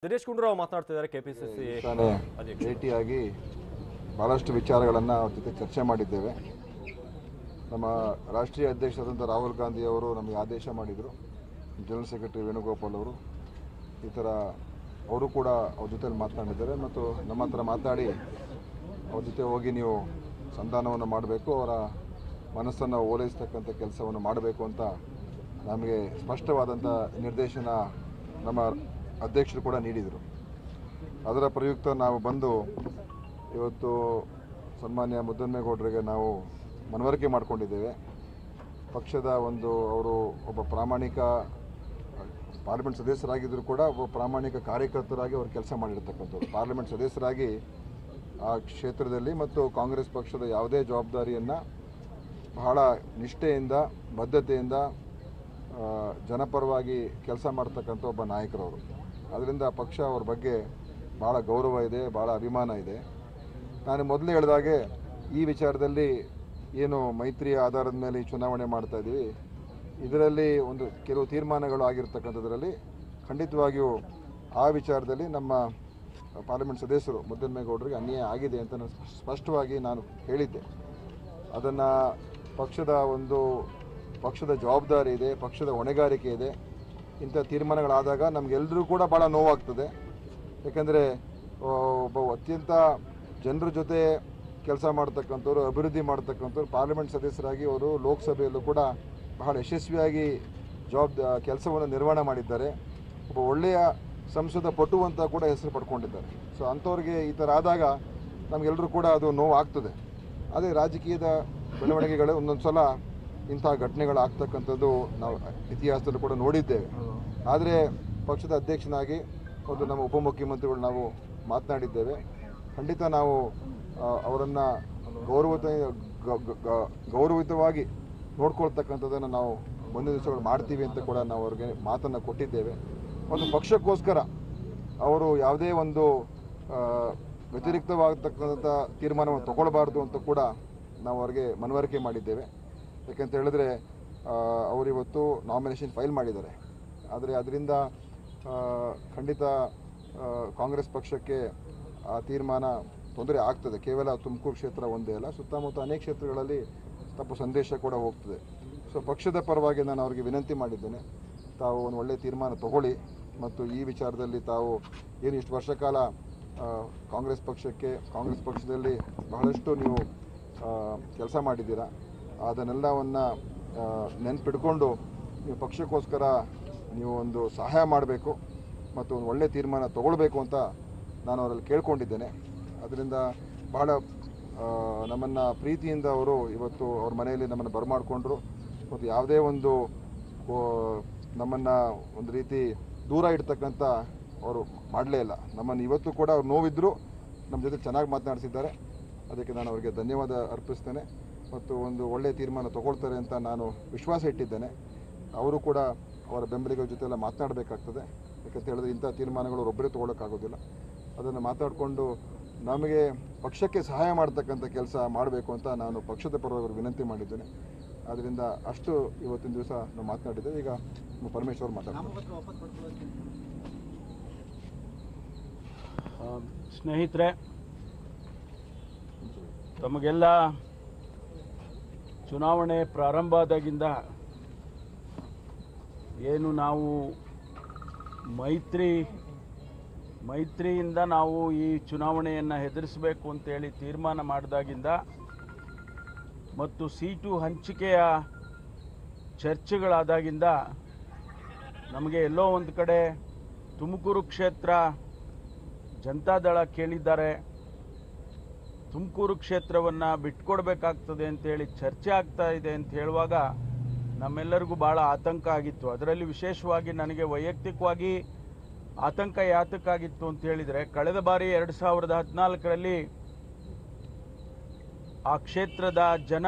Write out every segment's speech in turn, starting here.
Dinesh Gundu Rao ಮಾತನಾಡ್ತಿದ್ದಾರೆ KPCC ಭೇಟಿಯಾಗಿ ಬಹಳಷ್ಟು ವಿಚಾರಗಳನ್ನು ಅವ್ರ ಜೊತೆ ಚರ್ಚೆ ಮಾಡಿದ್ದೇವೆ. ನಮ್ಮ ರಾಷ್ಟ್ರೀಯ ಅಧ್ಯಕ್ಷರಾದಂಥ ರಾಹುಲ್ ಗಾಂಧಿ ಅವರು ನಮಗೆ ಆದೇಶ ಮಾಡಿದರು, ಜನರಲ್ ಸೆಕ್ರೆಟರಿ ವೇಣುಗೋಪಾಲ್ ಅವರು ಈ ಥರ ಅವರು ಕೂಡ ಅವ್ರ ಜೊತೆಲಿ ಮಾತನಾಡಿದ್ದಾರೆ ಮತ್ತು ನಮ್ಮ ಹತ್ರ ಮಾತನಾಡಿ ಅವ್ರ ಜೊತೆ ಹೋಗಿ ನೀವು ಸಂಧಾನವನ್ನು ಮಾಡಬೇಕು, ಅವರ ಮನಸ್ಸನ್ನು ಓಲೈಸ್ತಕ್ಕಂಥ ಕೆಲಸವನ್ನು ಮಾಡಬೇಕು ಅಂತ ನಮಗೆ ಸ್ಪಷ್ಟವಾದಂಥ ನಿರ್ದೇಶನ ನಮ್ಮ ಅಧ್ಯಕ್ಷರು ಕೂಡ ನೀಡಿದರು. ಅದರ ಪ್ರಯುಕ್ತ ನಾವು ಬಂದು ಇವತ್ತು ಸನ್ಮಾನ್ಯ ಮುದ್ದನ್ಮೇಗೌಡರಿಗೆ ನಾವು ಮನವರಿಕೆ ಮಾಡಿಕೊಂಡಿದ್ದೇವೆ. ಪಕ್ಷದ ಅವರು ಒಬ್ಬ ಪ್ರಾಮಾಣಿಕ ಪಾರ್ಲಿಮೆಂಟ್ ಸದಸ್ಯರಾಗಿದ್ದರೂ ಕೂಡ ಒಬ್ಬ ಪ್ರಾಮಾಣಿಕ ಕಾರ್ಯಕರ್ತರಾಗಿ ಅವರು ಕೆಲಸ ಮಾಡಿರ್ತಕ್ಕಂಥವ್ರು. ಪಾರ್ಲಿಮೆಂಟ್ ಸದಸ್ಯರಾಗಿ ಆ ಕ್ಷೇತ್ರದಲ್ಲಿ ಮತ್ತು ಕಾಂಗ್ರೆಸ್ ಪಕ್ಷದ ಯಾವುದೇ ಜವಾಬ್ದಾರಿಯನ್ನು ಬಹಳ ನಿಷ್ಠೆಯಿಂದ ಬದ್ಧತೆಯಿಂದ ಜನಪರವಾಗಿ ಕೆಲಸ ಮಾಡ್ತಕ್ಕಂಥ ಒಬ್ಬ ನಾಯಕರವರು. ಅದರಿಂದ ಪಕ್ಷ ಅವ್ರ ಬಗ್ಗೆ ಭಾಳ ಗೌರವ ಇದೆ, ಭಾಳ ಅಭಿಮಾನ ಇದೆ. ನಾನು ಮೊದಲೇ ಹೇಳಿದಾಗೆ ಈ ವಿಚಾರದಲ್ಲಿ ಏನು ಮೈತ್ರಿಯ ಆಧಾರದ ಮೇಲೆ ಈ ಚುನಾವಣೆ ಮಾಡ್ತಾಯಿದ್ದೀವಿ, ಇದರಲ್ಲಿ ಒಂದು ಕೆಲವು ತೀರ್ಮಾನಗಳು ಆಗಿರ್ತಕ್ಕಂಥದ್ರಲ್ಲಿ ಖಂಡಿತವಾಗಿಯೂ ಆ ವಿಚಾರದಲ್ಲಿ ನಮ್ಮ ಪಾರ್ಲಿಮೆಂಟ್ ಸದಸ್ಯರು ಮುದ್ದನ್ಮೇಗೌಡರಿಗೆ ಅನ್ಯಾಯ ಆಗಿದೆ ಅಂತ ನಾನು ಸ್ಪಷ್ಟವಾಗಿ ನಾನು ಹೇಳಿದ್ದೆ. ಅದನ್ನು ಪಕ್ಷದ ಜವಾಬ್ದಾರಿ ಇದೆ, ಪಕ್ಷದ ಹೊಣೆಗಾರಿಕೆ ಇದೆ. ಇಂಥ ತೀರ್ಮಾನಗಳಾದಾಗ ನಮಗೆಲ್ಲರೂ ಕೂಡ ಭಾಳ ನೋವಾಗ್ತದೆ. ಯಾಕೆಂದರೆ ಒಬ್ಬ ಅತ್ಯಂತ ಜನರ ಜೊತೆ ಕೆಲಸ ಮಾಡ್ತಕ್ಕಂಥವ್ರು, ಅಭಿವೃದ್ಧಿ ಮಾಡ್ತಕ್ಕಂಥವ್ರು ಪಾರ್ಲಿಮೆಂಟ್ ಸದಸ್ಯರಾಗಿ ಅವರು ಲೋಕಸಭೆಯಲ್ಲೂ ಕೂಡ ಬಹಳ ಯಶಸ್ವಿಯಾಗಿ ಕೆಲಸವನ್ನು ನಿರ್ವಹಣೆ ಮಾಡಿದ್ದಾರೆ. ಒಬ್ಬ ಒಳ್ಳೆಯ ಸಂಸದ ಪಟು ಅಂತ ಕೂಡ ಹೆಸರು ಪಡ್ಕೊಂಡಿದ್ದಾರೆ. ಸೊ ಅಂಥವ್ರಿಗೆ ಈ ಥರ ಆದಾಗ ನಮಗೆಲ್ಲರೂ ಕೂಡ ಅದು ನೋವು ಆಗ್ತದೆ. ಅದೇ ರಾಜಕೀಯದ ಬೆಳವಣಿಗೆಗಳು ಒಂದೊಂದು ಸಲ ಇಂಥ ಘಟನೆಗಳಾಗ್ತಕ್ಕಂಥದ್ದು ನಾವು ಇತಿಹಾಸದಲ್ಲೂ ಕೂಡ ನೋಡಿದ್ದೇವೆ. ಆದರೆ ಪಕ್ಷದ ಅಧ್ಯಕ್ಷನಾಗಿ ಒಂದು ನಮ್ಮ ಉಪಮುಖ್ಯಮಂತ್ರಿಗಳು ನಾವು ಮಾತನಾಡಿದ್ದೇವೆ. ಖಂಡಿತ ನಾವು ಅವರನ್ನು ಗೌರವಯುತವಾಗಿ ನೋಡ್ಕೊಳ್ತಕ್ಕಂಥದ್ದನ್ನು ನಾವು ಮುಂದಿನ ದಿವಸಗಳು ಮಾಡ್ತೀವಿ ಅಂತ ಕೂಡ ನಾವು ಅವ್ರಿಗೆ ಮಾತನ್ನು ಕೊಟ್ಟಿದ್ದೇವೆ. ಒಂದು ಪಕ್ಷಕ್ಕೋಸ್ಕರ ಅವರು ಯಾವುದೇ ಒಂದು ವ್ಯತಿರಿಕ್ತವಾಗತಕ್ಕಂಥ ತೀರ್ಮಾನವನ್ನು ತಗೊಳ್ಬಾರ್ದು ಅಂತ ಕೂಡ ನಾವು ಅವ್ರಿಗೆ ಮನವರಿಕೆ ಮಾಡಿದ್ದೇವೆ. ಯಾಕೆಂತ ಹೇಳಿದ್ರೆ ಅವರಿವತ್ತು ನಾಮಿನೇಷನ್ ಫೈಲ್ ಮಾಡಿದ್ದಾರೆ. ಆದರೆ ಅದರಿಂದ ಖಂಡಿತ ಕಾಂಗ್ರೆಸ್ ಪಕ್ಷಕ್ಕೆ ಆ ತೀರ್ಮಾನ ತೊಂದರೆ ಆಗ್ತದೆ. ಕೇವಲ ತುಮಕೂರು ಕ್ಷೇತ್ರ ಒಂದೇ ಅಲ್ಲ, ಸುತ್ತಮುತ್ತ ಅನೇಕ ಕ್ಷೇತ್ರಗಳಲ್ಲಿ ತಪ್ಪು ಸಂದೇಶ ಕೂಡ ಹೋಗ್ತದೆ. ಸೊ ಪಕ್ಷದ ಪರವಾಗಿ ನಾನು ಅವರಿಗೆ ವಿನಂತಿ ಮಾಡಿದ್ದೇನೆ, ತಾವು ಒಂದು ಒಳ್ಳೆಯ ತೀರ್ಮಾನ ತಗೊಳ್ಳಿ ಮತ್ತು ಈ ವಿಚಾರದಲ್ಲಿ ತಾವು ಏನು ಇಷ್ಟು ವರ್ಷ ಕಾಲ ಕಾಂಗ್ರೆಸ್ ಪಕ್ಷದಲ್ಲಿ ಬಹಳಷ್ಟು ನೀವು ಕೆಲಸ ಮಾಡಿದ್ದೀರಾ, ಅದನ್ನೆಲ್ಲವನ್ನು ನೆನಪಿಡ್ಕೊಂಡು ನೀವು ಪಕ್ಷಕ್ಕೋಸ್ಕರ ನೀವು ಒಂದು ಸಹಾಯ ಮಾಡಬೇಕು ಮತ್ತು ಒಂದು ಒಳ್ಳೆಯ ತೀರ್ಮಾನ ತಗೊಳ್ಬೇಕು ಅಂತ ನಾನು ಅವರಲ್ಲಿ ಕೇಳ್ಕೊಂಡಿದ್ದೇನೆ. ಅದರಿಂದ ಬಹಳ ನಮ್ಮನ್ನು ಪ್ರೀತಿಯಿಂದ ಅವರು ಇವತ್ತು ಅವ್ರ ಮನೆಯಲ್ಲಿ ನಮ್ಮನ್ನು ಬರಮಾಡಿಕೊಂಡ್ರು ಮತ್ತು ಯಾವುದೇ ಒಂದು ನಮ್ಮನ್ನು ಒಂದು ರೀತಿ ದೂರ ಇಡ್ತಕ್ಕಂಥ ಅವರು ಮಾಡಲೇ ಇಲ್ಲ. ನಮ್ಮನ್ನು ಇವತ್ತು ಕೂಡ ಅವ್ರು ನೋವಿದ್ದರೂ ನಮ್ಮ ಜೊತೆ ಚೆನ್ನಾಗಿ ಮಾತನಾಡಿಸಿದ್ದಾರೆ. ಅದಕ್ಕೆ ನಾನು ಅವರಿಗೆ ಧನ್ಯವಾದ ಅರ್ಪಿಸ್ತೇನೆ ಮತ್ತು ಒಂದು ಒಳ್ಳೆಯ ತೀರ್ಮಾನ ತಗೊಳ್ತಾರೆ ಅಂತ ನಾನು ವಿಶ್ವಾಸ ಇಟ್ಟಿದ್ದೇನೆ. ಅವರು ಕೂಡ ಅವರ ಬೆಂಬಲಿಗರ ಜೊತೆ ಎಲ್ಲ ಮಾತನಾಡಬೇಕಾಗ್ತದೆ. ಯಾಕಂತ ಹೇಳಿದ್ರೆ ಇಂಥ ತೀರ್ಮಾನಗಳು ಒಬ್ಬರೇ ತೊಗೊಳಕ್ಕಾಗೋದಿಲ್ಲ. ಅದನ್ನು ಮಾತಾಡಿಕೊಂಡು ನಮಗೆ ಪಕ್ಷಕ್ಕೆ ಸಹಾಯ ಮಾಡ್ತಕ್ಕಂಥ ಕೆಲಸ ಮಾಡಬೇಕು ಅಂತ ನಾನು ಪಕ್ಷದ ಪರವಾಗಿ ವಿನಂತಿ ಮಾಡಿದ್ದೇನೆ. ಆದ್ದರಿಂದ ಅಷ್ಟು ಇವತ್ತಿನ ದಿವಸ ನಾವು ಮಾತನಾಡಿದ್ದೇವೆ. ಈಗ ಪರಮೇಶ್ವರ್ ಮಾತಾಡ್ತಾರೆ. ಸ್ನೇಹಿತರೆ, ತಮಗೆಲ್ಲ ಚುನಾವಣೆ ಪ್ರಾರಂಭ ಆದಾಗಿಂದ ಏನು ನಾವು ಮೈತ್ರಿಯಿಂದ ನಾವು ಈ ಚುನಾವಣೆಯನ್ನು ಹೆದರಿಸಬೇಕು ಅಂತೇಳಿ ತೀರ್ಮಾನ ಮಾಡಿದಾಗಿಂದ ಮತ್ತು ಸೀಟು ಹಂಚಿಕೆಯ ಚರ್ಚೆಗಳಾದಾಗಿಂದ ನಮಗೆ ಎಲ್ಲೋ ಒಂದು ಕಡೆ ತುಮಕೂರು ಕ್ಷೇತ್ರ ಜನತಾದಳ ಕೇಳಿದ್ದಾರೆ, ತುಮಕೂರು ಕ್ಷೇತ್ರವನ್ನು ಬಿಟ್ಕೊಡ್ಬೇಕಾಗ್ತದೆ ಅಂತೇಳಿ ಚರ್ಚೆ ಆಗ್ತಾ ಇದೆ ಅಂತ ಹೇಳುವಾಗ ನಮ್ಮೆಲ್ಲರಿಗೂ ಭಾಳ ಆತಂಕ ಆಗಿತ್ತು. ಅದರಲ್ಲಿ ವಿಶೇಷವಾಗಿ ನನಗೆ ವೈಯಕ್ತಿಕವಾಗಿ ಆತಂಕ ಯಾತಕ್ಕಾಗಿತ್ತು ಅಂತ ಹೇಳಿದರೆ, ಕಳೆದ ಬಾರಿ 2014ರಲ್ಲಿ ಆ ಕ್ಷೇತ್ರದ ಜನ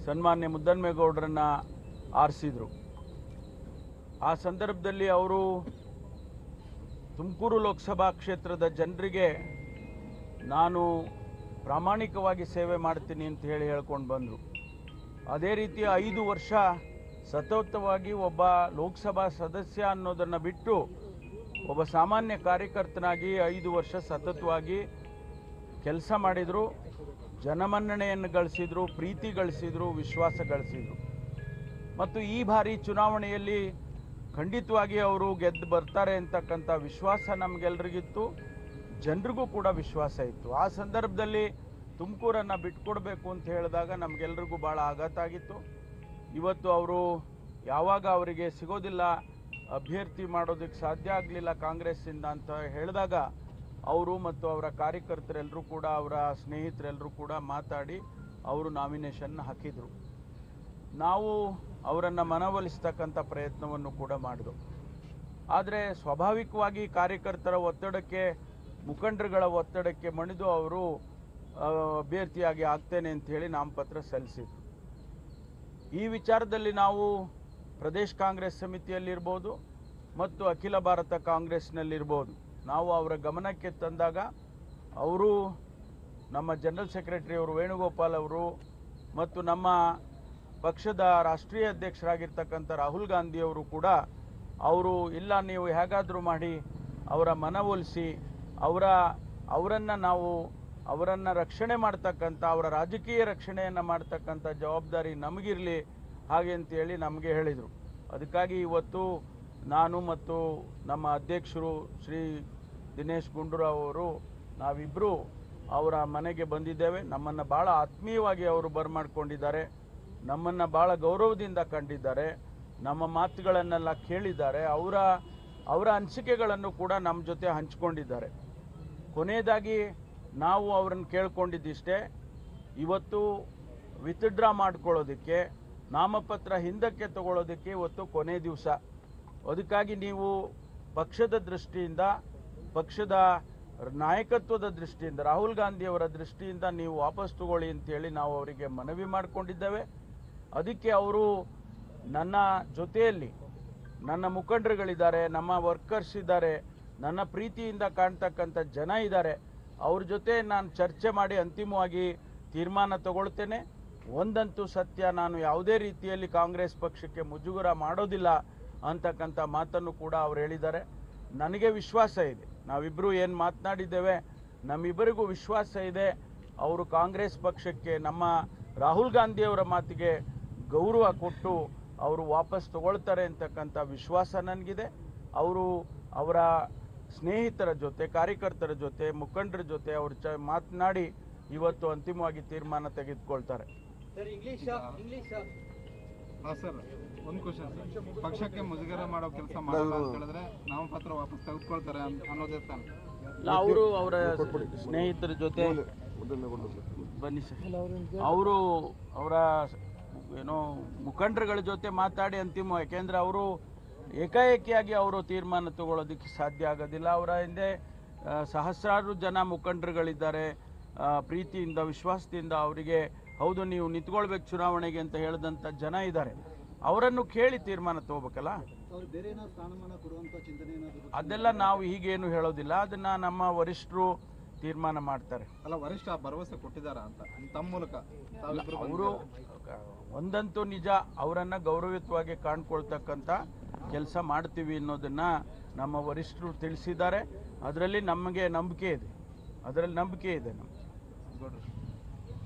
ಸನ್ಮಾನ್ಯ ಮುದ್ದನ್ಮೇಗೌಡರನ್ನು ಆರಿಸಿದರು. ಆ ಸಂದರ್ಭದಲ್ಲಿ ಅವರು ತುಮಕೂರು ಲೋಕಸಭಾ ಕ್ಷೇತ್ರದ ಜನರಿಗೆ ನಾನು ಪ್ರಾಮಾಣಿಕವಾಗಿ ಸೇವೆ ಮಾಡ್ತೀನಿ ಅಂತ ಹೇಳ್ಕೊಂಡು ಬಂದರು. ಅದೇ ರೀತಿ 5 ವರ್ಷ ಸತತವಾಗಿ ಒಬ್ಬ ಲೋಕಸಭಾ ಸದಸ್ಯ ಅನ್ನೋದನ್ನು ಬಿಟ್ಟು ಒಬ್ಬ ಸಾಮಾನ್ಯ ಕಾರ್ಯಕರ್ತನಾಗಿ 5 ವರ್ಷ ಸತತವಾಗಿ ಕೆಲಸ ಮಾಡಿದರು, ಜನಮನ್ನಣೆಯನ್ನು ಗಳಿಸಿದರು, ಪ್ರೀತಿ ಗಳಿಸಿದರು, ವಿಶ್ವಾಸ ಗಳಿಸಿದರು. ಮತ್ತು ಈ ಬಾರಿ ಚುನಾವಣೆಯಲ್ಲಿ ಖಂಡಿತವಾಗಿ ಅವರು ಗೆದ್ದು ಬರ್ತಾರೆ ಅಂತಕ್ಕಂಥ ವಿಶ್ವಾಸ ನಮಗೆಲ್ಲರಿಗಿತ್ತು, ಜನರಿಗೂ ಕೂಡ ವಿಶ್ವಾಸ ಇತ್ತು. ಆ ಸಂದರ್ಭದಲ್ಲಿ ತುಮಕೂರನ್ನು ಬಿಟ್ಕೊಡ್ಬೇಕು ಅಂತ ಹೇಳಿದಾಗ ನಮಗೆಲ್ಲರಿಗೂ ಭಾಳ ಆಘಾತ ಆಗಿತ್ತು. ಇವತ್ತು ಅವರು ಯಾವಾಗ ಅವರಿಗೆ ಸಿಗೋದಿಲ್ಲ, ಅಭ್ಯರ್ಥಿ ಮಾಡೋದಕ್ಕೆ ಸಾಧ್ಯ ಆಗಲಿಲ್ಲ ಕಾಂಗ್ರೆಸ್ಸಿಂದ ಅಂತ ಹೇಳಿದಾಗ ಅವರು ಮತ್ತು ಅವರ ಕಾರ್ಯಕರ್ತರೆಲ್ಲರೂ ಕೂಡ, ಅವರ ಸ್ನೇಹಿತರೆಲ್ಲರೂ ಕೂಡ ಮಾತಾಡಿ ಅವರು ನಾಮಿನೇಷನ್ ಹಾಕಿದರು. ನಾವು ಅವರನ್ನು ಮನವೊಲಿಸ್ತಕ್ಕಂಥ ಪ್ರಯತ್ನವನ್ನು ಕೂಡ ಮಾಡಿದೆವು. ಆದರೆ ಸ್ವಾಭಾವಿಕವಾಗಿ ಕಾರ್ಯಕರ್ತರ ಒತ್ತಡಕ್ಕೆ, ಮುಖಂಡರುಗಳ ಒತ್ತಡಕ್ಕೆ ಮಣಿದು ಅವರು ಅಭ್ಯರ್ಥಿಯಾಗಿ ಆಗ್ತೇನೆ ಅಂತ ಹೇಳಿ ನಾಮಪತ್ರ ಸಲ್ಲಿಸಿದರು. ಈ ವಿಚಾರದಲ್ಲಿ ನಾವು ಪ್ರದೇಶ ಕಾಂಗ್ರೆಸ್ ಸಮಿತಿಯಲ್ಲಿರ್ಬೋದು ಮತ್ತು ಅಖಿಲ ಭಾರತ ಕಾಂಗ್ರೆಸ್ನಲ್ಲಿರ್ಬೋದು ನಾವು ಅವರ ಗಮನಕ್ಕೆ ತಂದಾಗ ಅವರು, ನಮ್ಮ ಜನರಲ್ ಸೆಕ್ರೆಟರಿ ಅವರು ವೇಣುಗೋಪಾಲ್ ಅವರು ಮತ್ತು ನಮ್ಮ ಪಕ್ಷದ ರಾಷ್ಟ್ರೀಯ ಅಧ್ಯಕ್ಷರಾಗಿರ್ತಕ್ಕಂಥ ರಾಹುಲ್ ಗಾಂಧಿಯವರು ಕೂಡ ಅವರು ಇಲ್ಲ, ನೀವು ಹೇಗಾದರೂ ಮಾಡಿ ಅವರ ಮನವೊಲಿಸಿ ಅವರನ್ನು ರಕ್ಷಣೆ ಮಾಡ್ತಕ್ಕಂಥ, ಅವರ ರಾಜಕೀಯ ರಕ್ಷಣೆಯನ್ನು ಮಾಡ್ತಕ್ಕಂಥ ಜವಾಬ್ದಾರಿ ನಮಗಿರಲಿ ಹಾಗೆ ಅಂತೇಳಿ ನಮಗೆ ಹೇಳಿದರು. ಅದಕ್ಕಾಗಿ ಇವತ್ತು ನಾನು ಮತ್ತು ನಮ್ಮ ಅಧ್ಯಕ್ಷರು ಶ್ರೀ ದಿನೇಶ್ ಗುಂಡೂರಾವ್ ಅವರು ನಾವಿಬ್ಬರು ಅವರ ಮನೆಗೆ ಬಂದಿದ್ದೇವೆ. ನಮ್ಮನ್ನು ಭಾಳ ಆತ್ಮೀಯವಾಗಿ ಅವರು ಬರಮಾಡ್ಕೊಂಡಿದ್ದಾರೆ, ನಮ್ಮನ್ನು ಭಾಳ ಗೌರವದಿಂದ ಕಂಡಿದ್ದಾರೆ, ನಮ್ಮ ಮಾತುಗಳನ್ನೆಲ್ಲ ಕೇಳಿದ್ದಾರೆ, ಅವರ ಅನಿಸಿಕೆಗಳನ್ನು ಕೂಡ ನಮ್ಮ ಜೊತೆ ಹಂಚಿಕೊಂಡಿದ್ದಾರೆ. ಕೊನೆಯದಾಗಿ ನಾವು ಅವರನ್ನು ಕೇಳ್ಕೊಂಡಿದ್ದಿಷ್ಟೇ, ಇವತ್ತು ವಿತ್ಡ್ರಾ ಮಾಡ್ಕೊಳ್ಳೋದಕ್ಕೆ, ನಾಮಪತ್ರ ಹಿಂದಕ್ಕೆ ತಗೊಳ್ಳೋದಕ್ಕೆ ಇವತ್ತು ಕೊನೆ ದಿವಸ. ಅದಕ್ಕಾಗಿ ನೀವು ಪಕ್ಷದ ದೃಷ್ಟಿಯಿಂದ, ಪಕ್ಷದ ನಾಯಕತ್ವದ ದೃಷ್ಟಿಯಿಂದ, ರಾಹುಲ್ ಗಾಂಧಿಯವರ ದೃಷ್ಟಿಯಿಂದ ನೀವು ವಾಪಸ್ ತಗೊಳ್ಳಿ ಅಂತೇಳಿ ನಾವು ಅವರಿಗೆ ಮನವಿ ಮಾಡಿಕೊಂಡಿದ್ದೇವೆ. ಅದಕ್ಕೆ ಅವರು ನನ್ನ ಜೊತೆಯಲ್ಲಿ ನನ್ನ ಮುಖಂಡರುಗಳಿದ್ದಾರೆ, ನಮ್ಮ ವರ್ಕರ್ಸ್ ಇದ್ದಾರೆ, ನನ್ನ ಪ್ರೀತಿಯಿಂದ ಕಾಣ್ತಕ್ಕಂಥ ಜನ ಇದ್ದಾರೆ. ಅವ್ರ ಜೊತೆ ನಾನು ಚರ್ಚೆ ಮಾಡಿ ಅಂತಿಮವಾಗಿ ತೀರ್ಮಾನ ತಗೊಳ್ತೇನೆ. ಒಂದಂತೂ ಸತ್ಯ, ನಾನು ಯಾವುದೇ ರೀತಿಯಲ್ಲಿ ಕಾಂಗ್ರೆಸ್ ಪಕ್ಷಕ್ಕೆ ಮುಜುಗರ ಮಾಡೋದಿಲ್ಲ ಅಂತಕ್ಕಂಥ ಮಾತನ್ನು ಕೂಡ ಅವ್ರು ಹೇಳಿದ್ದಾರೆ. ನನಗೆ ವಿಶ್ವಾಸ ಇದೆ, ನಾವಿಬ್ಬರು ಏನು ಮಾತನಾಡಿದ್ದೇವೆ ನಮ್ಮಿಬ್ಬರಿಗೂ ವಿಶ್ವಾಸ ಇದೆ. ಅವರು ಕಾಂಗ್ರೆಸ್ ಪಕ್ಷಕ್ಕೆ, ನಮ್ಮ ರಾಹುಲ್ ಗಾಂಧಿಯವರ ಮಾತಿಗೆ ಗೌರವ ಕೊಟ್ಟು ಅವರು ವಾಪಸ್ ತಗೊಳ್ತಾರೆ ಅಂತಕ್ಕಂಥ ವಿಶ್ವಾಸ ನನಗಿದೆ. ಅವರು ಅವರ ಸ್ನೇಹಿತರ ಜೊತೆ, ಕಾರ್ಯಕರ್ತರ ಜೊತೆ, ಮುಖಂಡರ ಜೊತೆ ಅವರು ಮಾತನಾಡಿ ಇವತ್ತು ಅಂತಿಮವಾಗಿ ತೀರ್ಮಾನ ತೆಗೆದುಕೊಳ್ತಾರೆ. ಸರ್, ಒಂದು ಕ್ವಶನ್ ಸರ್, ಪಕ್ಷಕ್ಕೆ ಮುಜುಗರ ಮಾಡೋ ಕೆಲಸ ಮಾಡಲ್ಲ ಅಂತ ಹೇಳಿದ್ರೆ ನಾಮಪತ್ರ ವಾಪಸ್ ತೆಗೆದುಕೊಳ್ತಾರೆ ಅನ್ನೋದೇ ತಾನೆ? ಅವರು ಅವರ ಸ್ನೇಹಿತರ ಜೊತೆ ಬನ್ನಿ ಸರ್, ಅವರು ಅವರ ಮುಖಂಡರುಗಳ ಜೊತೆ ಮಾತಾಡಿ ಅಂತಿಮ, ಯಾಕೆಂದರೆ ಅವರು ಏಕಾಏಕಿಯಾಗಿ ಅವರು ತೀರ್ಮಾನ ತಗೊಳ್ಳೋದಕ್ಕೆ ಸಾಧ್ಯ ಆಗೋದಿಲ್ಲ. ಅವರ ಹಿಂದೆ ಸಹಸ್ರಾರು ಜನ ಮುಖಂಡರುಗಳಿದ್ದಾರೆ, ಪ್ರೀತಿಯಿಂದ ವಿಶ್ವಾಸದಿಂದ ಅವರಿಗೆ ಹೌದು ನೀವು ನಿಂತ್ಕೊಳ್ಬೇಕು ಚುನಾವಣೆಗೆ ಅಂತ ಹೇಳಿದಂಥ ಜನ ಇದ್ದಾರೆ. ಅವರನ್ನು ಕೇಳಿ ತೀರ್ಮಾನ ತಗೋಬೇಕಲ್ಲ. ಅದೆಲ್ಲ ನಾವು ಹೀಗೇನು ಹೇಳೋದಿಲ್ಲ, ಅದನ್ನು ನಮ್ಮ ವರಿಷ್ಠರು ತೀರ್ಮಾನ ಮಾಡ್ತಾರೆ. ಅಲ್ಲ, ವರಿಷ್ಠ ಭರವಸೆ ಕೊಟ್ಟಿದ್ದಾರಾ ಅಂತ ತಮ್ಮ ಮೂಲಕ? ಅವರು ಒಂದಂತೂ ನಿಜ, ಅವರನ್ನು ಗೌರವಯುತವಾಗಿ ಕಾಣ್ಕೊಳ್ತಕ್ಕಂಥ ಕೆಲಸ ಮಾಡ್ತೀವಿ ಅನ್ನೋದನ್ನು ನಮ್ಮ ವರಿಷ್ಠರು ತಿಳಿಸಿದ್ದಾರೆ. ಅದರಲ್ಲಿ ನಮಗೆ ನಂಬಿಕೆ ಇದೆ, ನಂಬಿಕೆ ಇದೆ ನಮಗೆ.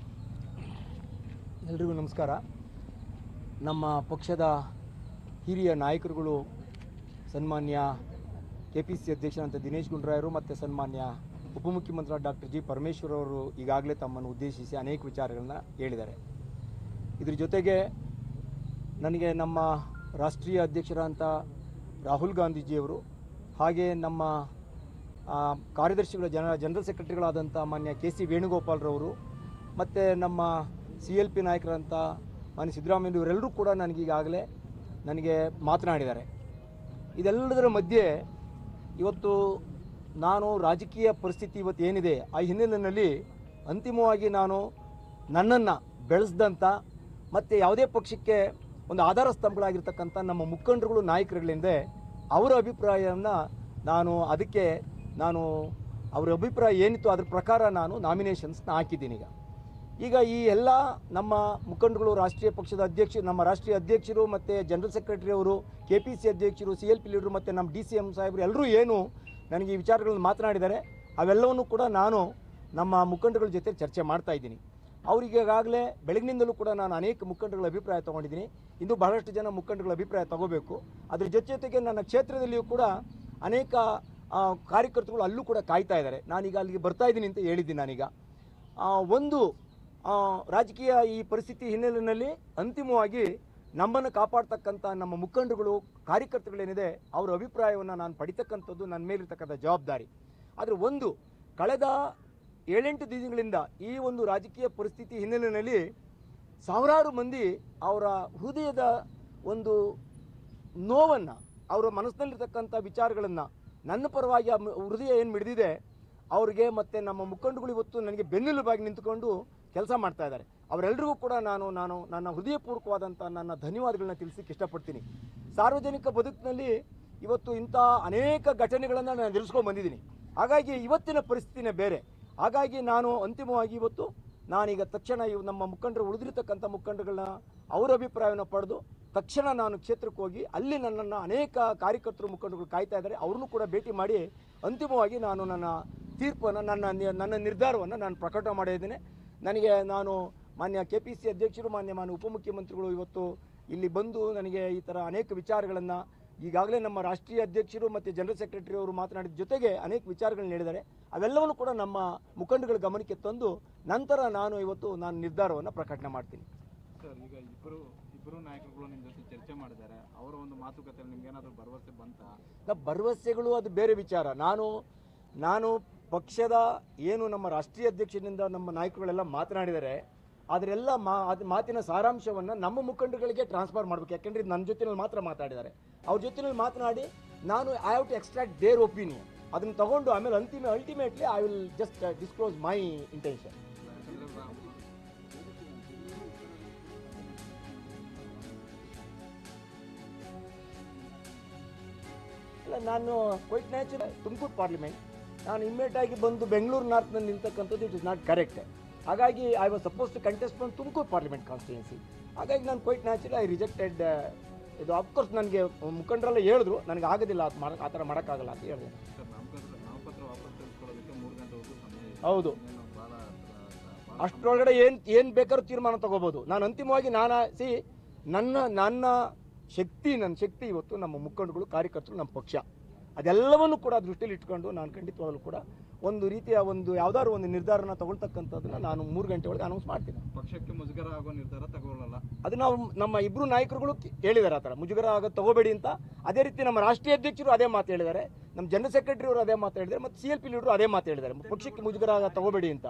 ಎಲ್ರಿಗೂ ನಮಸ್ಕಾರ. ನಮ್ಮ ಪಕ್ಷದ ಹಿರಿಯ ನಾಯಕರುಗಳು ಸನ್ಮಾನ್ಯ KPCC ಅಧ್ಯಕ್ಷರಂತ ದಿನೇಶ್ ಗುಂಡೂರಾಯರು ಮತ್ತು ಸನ್ಮಾನ್ಯ ಉಪಮುಖ್ಯಮಂತ್ರಿ ಡಾಕ್ಟರ್ G. ಪರಮೇಶ್ವರ್ ಅವರು ಈಗಾಗಲೇ ತಮ್ಮನ್ನು ಉದ್ದೇಶಿಸಿ ಅನೇಕ ವಿಚಾರಗಳನ್ನು ಹೇಳಿದ್ದಾರೆ. ಇದ್ರ ಜೊತೆಗೆ ನನಗೆ ನಮ್ಮ ರಾಷ್ಟ್ರೀಯ ಅಧ್ಯಕ್ಷರಂತ ರಾಹುಲ್ ಗಾಂಧೀಜಿಯವರು, ಹಾಗೆ ನಮ್ಮ ಕಾರ್ಯದರ್ಶಿಗಳ ಜನರಲ್ ಸೆಕ್ರೆಟರಿಗಳಾದಂಥ ಮಾನ್ಯ KC ವೇಣುಗೋಪಾಲ್ರವರು ಮತ್ತು ನಮ್ಮ CLP ನಾಯಕರಂಥ ಮಾನ್ಯ ಸಿದ್ದರಾಮಯ್ಯ ಇವರೆಲ್ಲರೂ ಕೂಡ ನನಗೆ ಮಾತನಾಡಿದ್ದಾರೆ. ಇದೆಲ್ಲದರ ಮಧ್ಯೆ ಇವತ್ತು ನಾನು ರಾಜಕೀಯ ಪರಿಸ್ಥಿತಿ ಇವತ್ತು ಏನಿದೆ ಆ ಹಿನ್ನೆಲೆಯಲ್ಲಿ ಅಂತಿಮವಾಗಿ ನಾನು ನನ್ನನ್ನು ಬೆಳೆಸಿದಂಥ ಮತ್ತು ಯಾವುದೇ ಪಕ್ಷಕ್ಕೆ ಒಂದು ಆಧಾರ ಸ್ತಂಭಗಳಾಗಿರ್ತಕ್ಕಂಥ ನಮ್ಮ ಮುಖಂಡರುಗಳು, ನಾಯಕರುಗಳಿಂದ ಅವರ ಅಭಿಪ್ರಾಯವನ್ನು ನಾನು ಅವರ ಅಭಿಪ್ರಾಯ ಏನಿತ್ತು ಅದ್ರ ಪ್ರಕಾರ ನಾನು ನಾಮಿನೇಷನ್ಸ್ನ ಹಾಕಿದ್ದೀನಿ. ಈಗ ಈ ಎಲ್ಲ ನಮ್ಮ ಮುಖಂಡಗಳು, ರಾಷ್ಟ್ರೀಯ ಪಕ್ಷದ ಅಧ್ಯಕ್ಷರು, ನಮ್ಮ ರಾಷ್ಟ್ರೀಯ ಅಧ್ಯಕ್ಷರು ಮತ್ತು ಜನರಲ್ ಸೆಕ್ರೆಟರಿ ಅವರು, KPC ಅಧ್ಯಕ್ಷರು, CLP ಲೀಡರು ಮತ್ತು ನಮ್ಮ DCM ಸಾಹೇಬರು ಎಲ್ಲರೂ ಏನು ನನಗೆ ಈ ವಿಚಾರಗಳನ್ನು ಮಾತನಾಡಿದ್ದಾರೆ, ಅವೆಲ್ಲವನ್ನು ಕೂಡ ನಾನು ನಮ್ಮ ಮುಖಂಡಗಳ ಜೊತೆ ಚರ್ಚೆ ಮಾಡ್ತಾ ಇದ್ದೀನಿ. ಅವರಿಗಾಗಲೇ ಬೆಳಗಿನಿಂದಲೂ ಕೂಡ ನಾನು ಅನೇಕ ಮುಖಂಡಗಳ ಅಭಿಪ್ರಾಯ ತೊಗೊಂಡಿದ್ದೀನಿ. ಇಂದು ಬಹಳಷ್ಟು ಜನ ಮುಖಂಡಗಳ ಅಭಿಪ್ರಾಯ ತಗೋಬೇಕು. ಅದ್ರ ಜೊತೆಗೆ ನನ್ನ ಕ್ಷೇತ್ರದಲ್ಲಿಯೂ ಕೂಡ ಅನೇಕ ಕಾರ್ಯಕರ್ತರು ಅಲ್ಲೂ ಕೂಡ ಕಾಯ್ತಾ ಇದ್ದಾರೆ. ನಾನೀಗ ಅಲ್ಲಿಗೆ ಬರ್ತಾ ಇದ್ದೀನಿ ಅಂತ ಹೇಳಿದ್ದೀನಿ. ನಾನೀಗ ಒಂದು ರಾಜಕೀಯ ಈ ಪರಿಸ್ಥಿತಿ ಹಿನ್ನೆಲೆಯಲ್ಲಿ ಅಂತಿಮವಾಗಿ ನಮ್ಮನ್ನು ಕಾಪಾಡ್ತಕ್ಕಂಥ ನಮ್ಮ ಮುಖಂಡಗಳು, ಕಾರ್ಯಕರ್ತಗಳೇನಿದೆ ಅವರ ಅಭಿಪ್ರಾಯವನ್ನು ನಾನು ಪಡಿತಕ್ಕಂಥದ್ದು ನನ್ನ ಮೇಲಿರ್ತಕ್ಕಂಥ ಜವಾಬ್ದಾರಿ. ಆದರೆ ಒಂದು ಕಳೆದ 7-8 ದಿನಗಳಿಂದ ಈ ಒಂದು ರಾಜಕೀಯ ಪರಿಸ್ಥಿತಿ ಹಿನ್ನೆಲೆಯಲ್ಲಿ ಸಾವಿರಾರು ಮಂದಿ ಅವರ ಹೃದಯದ ಒಂದು ನೋವನ್ನು, ಅವರ ಮನಸ್ಸಿನಲ್ಲಿರ್ತಕ್ಕಂಥ ವಿಚಾರಗಳನ್ನು ನನ್ನ ಪರವಾಗಿ ಹೃದಯ ಏನು ಮಿಡಿದಿದೆ ಅವ್ರಿಗೆ ಮತ್ತು ನಮ್ಮ ಮುಖಂಡಗಳು ಇವತ್ತು ನನಗೆ ಬೆನ್ನೆಲುಬಾಗಿ ನಿಂತುಕೊಂಡು ಕೆಲಸ ಮಾಡ್ತಾ ಇದ್ದಾರೆ. ಅವರೆಲ್ಲರಿಗೂ ಕೂಡ ನಾನು ನನ್ನ ಹೃದಯಪೂರ್ವಕವಾದಂಥ ನನ್ನ ಧನ್ಯವಾದಗಳನ್ನ ತಿಳಿಸಲಿಕ್ಕೆ ಇಷ್ಟಪಡ್ತೀನಿ. ಸಾರ್ವಜನಿಕ ಬದುಕಿನಲ್ಲಿ ಇವತ್ತು ಇಂಥ ಅನೇಕ ಘಟನೆಗಳನ್ನು ನಾನು ಎದುರಿಸ್ಕೊಂಡು ಬಂದಿದ್ದೀನಿ. ಹಾಗಾಗಿ ಇವತ್ತಿನ ಪರಿಸ್ಥಿತಿನೇ ಬೇರೆ. ಹಾಗಾಗಿ ನಾನು ಅಂತಿಮವಾಗಿ ಇವತ್ತು ನಾನೀಗ ತಕ್ಷಣ ನಮ್ಮ ಮುಖಂಡರು, ಉಳಿದಿರ್ತಕ್ಕಂಥ ಮುಖಂಡಗಳನ್ನ ಅವರ ಅಭಿಪ್ರಾಯವನ್ನು ಪಡೆದು ತಕ್ಷಣ ನಾನು ಕ್ಷೇತ್ರಕ್ಕೆ ಹೋಗಿ ಅಲ್ಲಿ ನನ್ನನ್ನು ಅನೇಕ ಕಾರ್ಯಕರ್ತರು, ಮುಖಂಡಗಳು ಕಾಯ್ತಾ ಇದ್ದಾರೆ. ಅವ್ರನ್ನೂ ಕೂಡ ಭೇಟಿ ಮಾಡಿ ಅಂತಿಮವಾಗಿ ನಾನು ನನ್ನ ತೀರ್ಪನ್ನು, ನನ್ನ ನಿರ್ಧಾರವನ್ನು ನಾನು ಪ್ರಕಟ ಮಾಡಿದ್ದೇನೆ. ನಾನು ಮಾನ್ಯ KPC ಅಧ್ಯಕ್ಷರು, ಮಾನ್ಯ ಉಪಮುಖ್ಯಮಂತ್ರಿಗಳು ಇವತ್ತು ಇಲ್ಲಿ ಬಂದು ನನಗೆ ಈ ಥರ ಅನೇಕ ವಿಚಾರಗಳನ್ನು ಈಗಾಗಲೇ ನಮ್ಮ ರಾಷ್ಟ್ರೀಯ ಅಧ್ಯಕ್ಷರು ಮತ್ತು ಜನರಲ್ ಸೆಕ್ರೆಟರಿ ಅವರು ಮಾತನಾಡಿದ ಜೊತೆಗೆ ಅನೇಕ ವಿಚಾರಗಳನ್ನ ಹೇಳಿದ್ದಾರೆ. ಅವೆಲ್ಲವನ್ನು ಕೂಡ ನಮ್ಮ ಮುಖಂಡಗಳ ಗಮನಕ್ಕೆ ತಂದು ನಂತರ ನಾನು ನಿರ್ಧಾರವನ್ನು ಪ್ರಕಟಣೆ ಮಾಡ್ತೀನಿ. ಸರ್, ಈಗ ಇಬ್ಬರು ನಾಯಕರುಗಳು ನಿಮ್ಮ ಜೊತೆ ಚರ್ಚೆ ಮಾಡಿದ್ದಾರೆ. ಅವರ ಒಂದು ಮಾತುಕತೆಯಲ್ಲಿ ನಿಮ್ಗೆ ಏನಾದರೂ ಭರವಸೆ ಬಂತಾ? ಭರವಸೆಗಳು ಅದು ಬೇರೆ ವಿಚಾರ. ನಾನು ಪಕ್ಷದ ಏನು ನಮ್ಮ ರಾಷ್ಟ್ರೀಯ ಅಧ್ಯಕ್ಷರಿಂದ ನಮ್ಮ ನಾಯಕರುಗಳೆಲ್ಲ ಮಾತನಾಡಿದ್ದಾರೆ, ಅದರೆಲ್ಲ ಮಾತಿನ ಸಾರಾಂಶವನ್ನು ನಮ್ಮ ಮುಖಂಡಗಳಿಗೆ ಟ್ರಾನ್ಸ್ಫರ್ ಮಾಡಬೇಕು. ಯಾಕೆಂದರೆ ಇದು ನನ್ನ ಜೊತೆಯಲ್ಲಿ ಮಾತ್ರ ಮಾತಾಡಿದ್ದಾರೆ. ಅವ್ರ ಜೊತೆಯಲ್ಲಿ ಮಾತನಾಡಿ ನಾನು I have to extract their opinion. ಅದನ್ನು ತಗೊಂಡು ಆಮೇಲೆ ultimately I will just disclose my intention. ಇಲ್ಲ, ನಾನು ಕ್ವೈಟ್ ನ್ಯಾಚುರಲ್ ತುಮಕೂರು ಪಾರ್ಲಿಮೆಂಟ್, ನಾನು ಇಮ್ಮಿಡಿಯೇಟ್ ಆಗಿ ಬಂದು ಬೆಂಗಳೂರು ನಾರ್ತ್ನಲ್ಲಿ ನಿಲ್ತಕ್ಕಂಥದ್ದು ಇಟ್ ಇಸ್ ನಾಟ್ ಕರೆಕ್ಟ್. ಹಾಗಾಗಿ I was suppose to contest from Tumakuru parliament constituency. ಹಾಗಾಗಿ ನಾನು ಕ್ವೈಟ್ ನ್ಯಾಚುರಲ್ ಐ ರಿಜೆಕ್ಟೆಡ್ ಇದು. ಅಫ್ಕೋರ್ಸ್ ನನಗೆ ಮುಖಂಡರೆಲ್ಲ ಹೇಳಿದ್ರು ನನಗೆ ಆಗೋದಿಲ್ಲ, ಆ ಥರ ಮಾಡೋಕ್ಕಾಗಲ್ಲ ಅಂತ ಹೇಳಿದೆ. ಹೌದು, ಅಷ್ಟರೊಳಗಡೆ ಏನು ಬೇಕಾದ್ರೂ ತೀರ್ಮಾನ ತಗೋಬೋದು. ನಾನು ಅಂತಿಮವಾಗಿ ನನ್ನ ಶಕ್ತಿ ಇವತ್ತು ನಮ್ಮ ಮುಖಂಡಗಳು, ಕಾರ್ಯಕರ್ತರು, ನಮ್ಮ ಪಕ್ಷ, ಅದೆಲ್ಲವನ್ನೂ ಕೂಡ ದೃಷ್ಟಿಯಲ್ಲಿ ಇಟ್ಕೊಂಡು ನಾನು ಖಂಡಿತವಾಗಲೂ ಕೂಡ ಒಂದು ರೀತಿಯ ಯಾವ್ದಾದ್ರು ಒಂದು ನಿರ್ಧಾರನ ತಗೊಳ್ತಕ್ಕಂಥದ್ದನ್ನ ನಾನು 3 ಗಂಟೆ ಒಳಗೆ ಅನೌನ್ಸ್ ಮಾಡ್ತೀನಿ. ಪಕ್ಷಕ್ಕೆ ಮುಜುಗರ ಆಗೋ ನಿರ್ಧಾರ ತಗೊಳ್ಳಲ್ಲ. ಅದು ನಾವು ನಮ್ಮ ಇಬ್ಬರು ನಾಯಕರುಗಳು ಹೇಳಿದ್ದಾರೆ, ಆ ಥರ ಮುಜುಗರ ಆಗೋದು ತಗೋಬೇಡಿ ಅಂತ. ಅದೇ ರೀತಿ ನಮ್ಮ ರಾಷ್ಟ್ರೀಯ ಅಧ್ಯಕ್ಷರು ಅದೇ ಮಾತು ಹೇಳಿದ್ದಾರೆ, ನಮ್ಮ ಜನರಲ್ ಸೆಕ್ರೆಟರಿ ಅವರು ಅದೇ ಮಾತು ಹೇಳಿದ್ದಾರೆ, ಮತ್ತು CLP ಲೀಡರು ಅದೇ ಮಾತು ಹೇಳಿದ್ದಾರೆ, ಪಕ್ಷಕ್ಕೆ ಮುಜುಗರ ಆಗೋದು ತಗೋಬೇಡಿ ಅಂತ.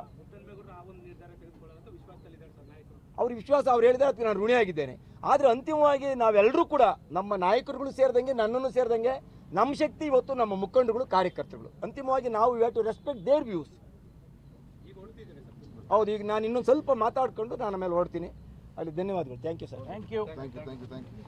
ಅವ್ರ ವಿಶ್ವಾಸ ಅವ್ರು ಹೇಳಿದ್ರೆ ಅದಕ್ಕೆ ನಾನು ಋಣಿಯಾಗಿದ್ದೇನೆ. ಆದರೆ ಅಂತಿಮವಾಗಿ ನಾವೆಲ್ಲರೂ ಕೂಡ ನಮ್ಮ ನಾಯಕರುಗಳು ಸೇರಿದಂಗೆ, ನನ್ನನ್ನು ಸೇರಿದಂಗೆ, ನಮ್ಮ ಶಕ್ತಿ ಇವತ್ತು ನಮ್ಮ ಮುಖಂಡಗಳು, ಕಾರ್ಯಕರ್ತರುಗಳು. ಅಂತಿಮವಾಗಿ ನಾವು we have to respect their views. ಹೌದು, ಈಗ ನಾನು ಇನ್ನೊಂದು ಸ್ವಲ್ಪ ಮಾತಾಡ್ಕೊಂಡು ನಾನು ಆಮೇಲೆ ಹೊರಡ್ತೀನಿ. ಅಲ್ಲಿ ಧನ್ಯವಾದಗಳು. Thank you sir. Thank you. Thank you.